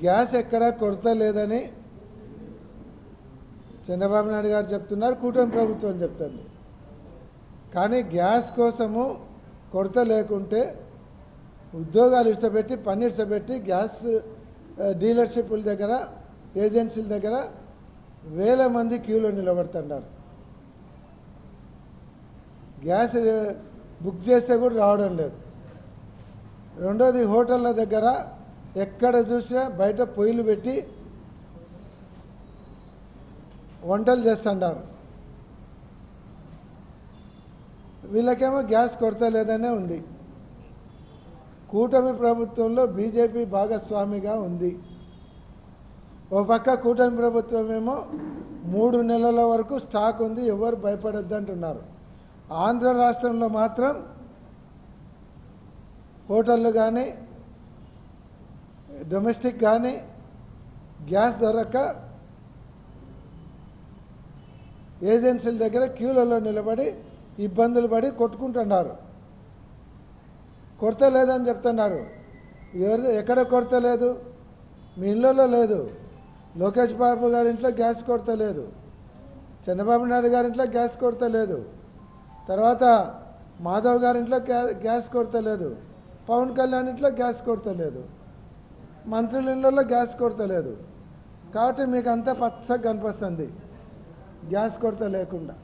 Gas ఎక్కడా కొరత లేదని చంద్రబాబు నాయుడు గారు చెప్తున్నారు, కూటమి ప్రభుత్వం చెప్తుంది. కానీ గ్యాస్ కోసము కొరత లేకుంటే ఉద్యోగాలు ఇడిచబెట్టి పని ఇడిచబెట్టి గ్యాస్ డీలర్షిప్ల దగ్గర ఏజెన్సీల దగ్గర వేల మంది క్యూలో నిలబడుతున్నారు. గ్యాస్ బుక్ చేస్తే కూడా రావడం లేదు. రెండోది హోటళ్ళ దగ్గర ఎక్కడ చూసినా బయట పొయ్యిలు పెట్టి వంటలు చేస్తున్నారు. వీళ్ళకేమో గ్యాస్ కొరత లేదనే ఉంది. కూటమి ప్రభుత్వంలో బీజేపీ భాగస్వామిగా ఉంది. ఓ పక్క కూటమి ప్రభుత్వం ఏమో 3 నెలల వరకు స్టాక్ ఉంది, ఎవరు భయపడొద్దు అంటున్నారు. ఆంధ్ర రాష్ట్రంలో మాత్రం హోటళ్ళు కానీ డొమెస్టిక్ కానీ గ్యాస్ దొరక్క ఏజెన్సీల దగ్గర క్యూలలో నిలబడి ఇబ్బందులు పడి కొట్టుకుంటున్నారు. కొరత లేదని చెప్తున్నారు. ఎక్కడ కొరత లేదు? మీ ఇళ్ళలో లేదు. లోకేష్ బాబు గారి ఇంట్లో గ్యాస్ కొరత లేదు, చంద్రబాబు నాయుడు గారి ఇంట్లో గ్యాస్ కొరత లేదు, తర్వాత మాధవ్ గారి ఇంట్లో గ్యాస్ కొరత లేదు, పవన్ కళ్యాణ్ ఇంట్లో గ్యాస్ కొరత లేదు, మంత్రుల ఇళ్ళల్లో గ్యాస్ కొరత లేదు. కాబట్టి మీకు అంతా పచ్చగా కనిపిస్తుంది గ్యాస్ కొరత లేకుండా.